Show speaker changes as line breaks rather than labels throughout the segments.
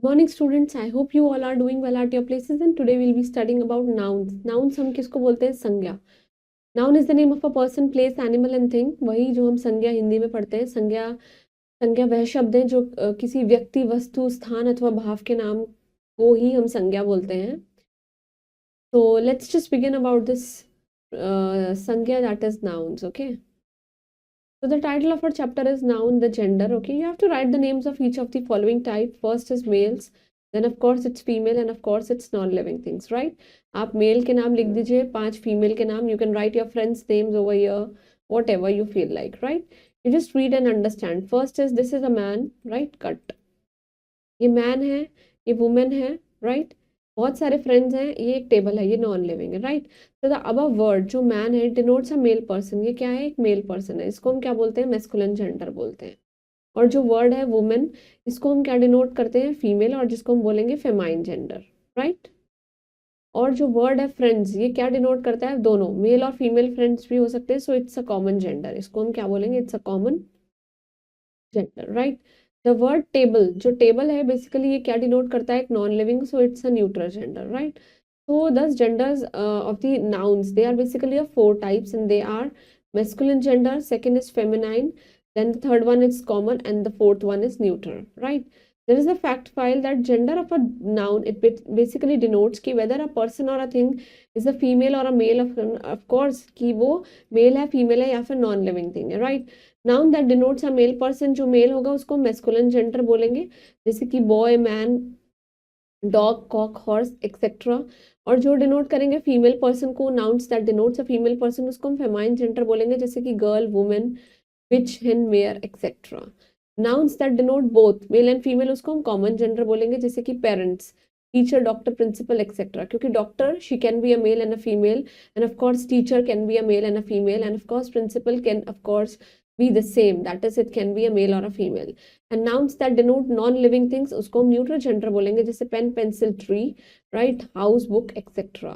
Good morning students. I hope you all are doing well at your places and today we'll be studying about nouns. Nouns हम किसको बोलते हैं? संज्ञा. Noun is the name of a person, place, animal and thing. वही जो हम संज्ञा हिंदी में पढ़ते हैं. संज्ञा संज्ञा वह शब्द है जो किसी व्यक्ति, वस्तु, स्थान अथवा भाव के नाम को ही हम संज्ञा बोलते हैं. So let's just begin about this संज्ञा, that is nouns. Okay. So the title of our chapter is noun, the gender. Okay, you have to write the names of each of the following type. First is males, then of course it's female, and of course it's non-living things, right? आप male के नाम लिख दीजिए, 5 female के नाम. You can write your friends' names over here, whatever you feel like, right? You just read and understand. First is this is a man, right? Cut. ये man है, ये woman है, right? बहुत सारे फ्रेंड्स हैं, ये एक टेबल है, ये नॉन लिविंग है, राइट? तो द अबव वर्ड जो मैन है डिनोट्स अ मेल पर्सन. ये क्या है? एक मेल पर्सन है. इसको हम क्या बोलते हैं? मैस्कुलिन जेंडर बोलते हैं. और जो वर्ड है वुमेन, इसको हम क्या डिनोट करते हैं? फीमेल, और जिसको हम बोलेंगे फेमाइन जेंडर, राइट? और जो वर्ड है फ्रेंड्स, ये क्या डिनोट करता है? दोनों, मेल और फीमेल फ्रेंड्स भी हो सकते हैं. So it's a common gender. इसको हम क्या बोलेंगे? It's a common gender, right? The word table, जो टेबल है बेसिकली ये क्या डिनोट करता है? एक non living. So it's a neutral gender, right? So thus genders of the nouns, they are basically of 4 types and they are masculine gender, second is feminine, then the third one is common and the fourth one is neutral, right? There is a fact file that gender of a noun, it basically denotes कि whether a person or a thing is a female or a male. Of course कि वो male है, female है या फिर non living thing है, right? Noun that denotes a male person, जो male होगा उसको masculine gender बोलेंगे, जैसे कि boy, man, dog, cock, horse etcetera. और जो डिनोट करेंगे फीमेल पर्सन को, nouns that denotes a female person, उसको हम फेमाइन जेंडर बोलेंगे, जैसे कि girl, women, witch, hen, mare et cetera. Nouns that denote both male and female, उसको हम कॉमन जेंडर बोलेंगे, जैसे कि parents, teacher, doctor, principal et cetera. क्योंकि doctor she can be a male and a female, and of course teacher can be a male and a female, and of course principal can of course be the same, that is it can be a male or a female. And nouns that denote non-living things, उसको हम neutral gender बोलेंगे, जैसे pen, pencil, tree, right, house, book, etc.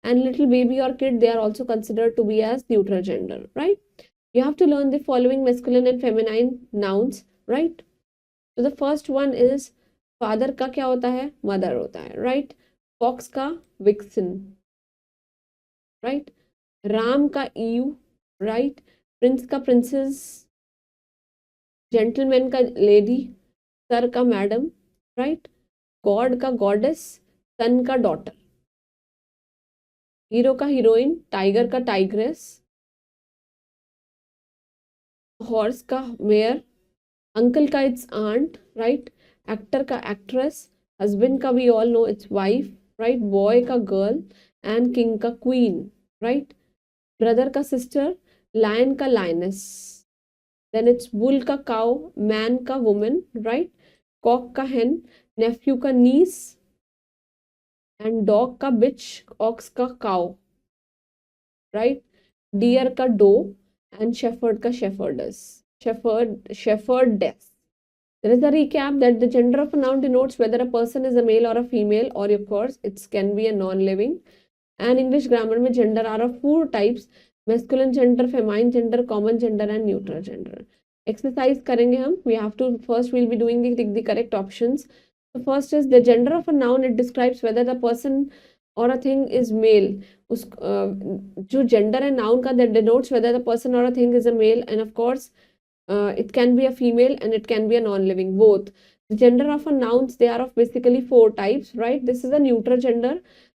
And little baby or kid, they are also considered to be as neutral gender, right? You have to learn the following masculine and feminine nouns, right? So the first one is father का क्या होता है? mother होता है, right? fox का vixen, right? Ram का eve, right? Prince का princess, gentleman का लेडी, सर का मैडम, राइट? गॉड का गॉडेस, सन का डॉटर, हीरो का हीरोइन, टाइगर का टाइग्रेस, हॉर्स का मेयर, अंकल का इट्स आंट, राइट? एक्टर का एक्ट्रेस, हस्बैंड का we all know its wife, right? Boy का गर्ल एंड किंग का क्वीन, राइट? ब्रदर का सिस्टर, लायन का लायनेस, देन इट्स बुल का काउ, मैन का वुमेन, राइट? कॉक का हेन, नेफ्यू का नीस, एंड डॉग का बिच, ऑक्स का काउ, राइट? डियर का डो एंड शेफर्ड का शेफर्डेस. There is a recap that the gender of a noun denotes whether a person is a male or a female, or of course it can be a non-living. And English grammar में gender are of 4 types: masculine gender, feminine gender, common gender and neutral gender. Exercise करेंगे हम. We have to first we'll be doing the correct options. So first is the gender of a noun. It describes whether the person or a thing is male. उस जो gender है noun का, that denotes whether the person or a thing is a male, and of course it can be a female and it can be a non-living, both. The gender of a nouns, they are of basically 4 types, right? This is a neutral gender,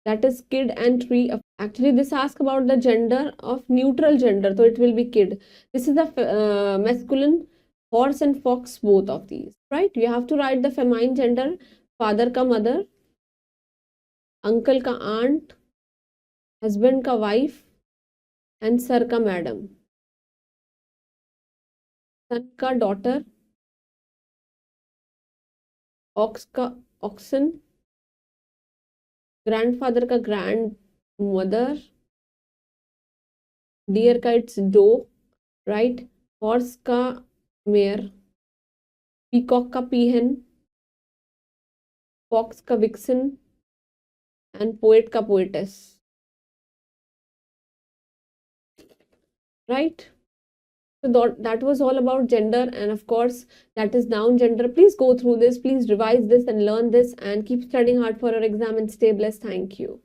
that is kid and tree. Actually this asks about the gender of neutral gender, so it will be kid. This is the masculine, horse and fox, both of these, right? You have to write the feminine gender: father का mother, uncle का aunt, husband का wife and sir का madam, son का daughter, ox का oxen, grandfather का grand mother, dear का it's dough, right? Horse का mayor, peacock का पीहन, फॉक्स का विक्सन एंड पोएट का poetess, right? So that was all about gender, and of course that is noun gender. Please go through this, please revise this and learn this, and keep studying hard for your exam and stay blessed. Thank you.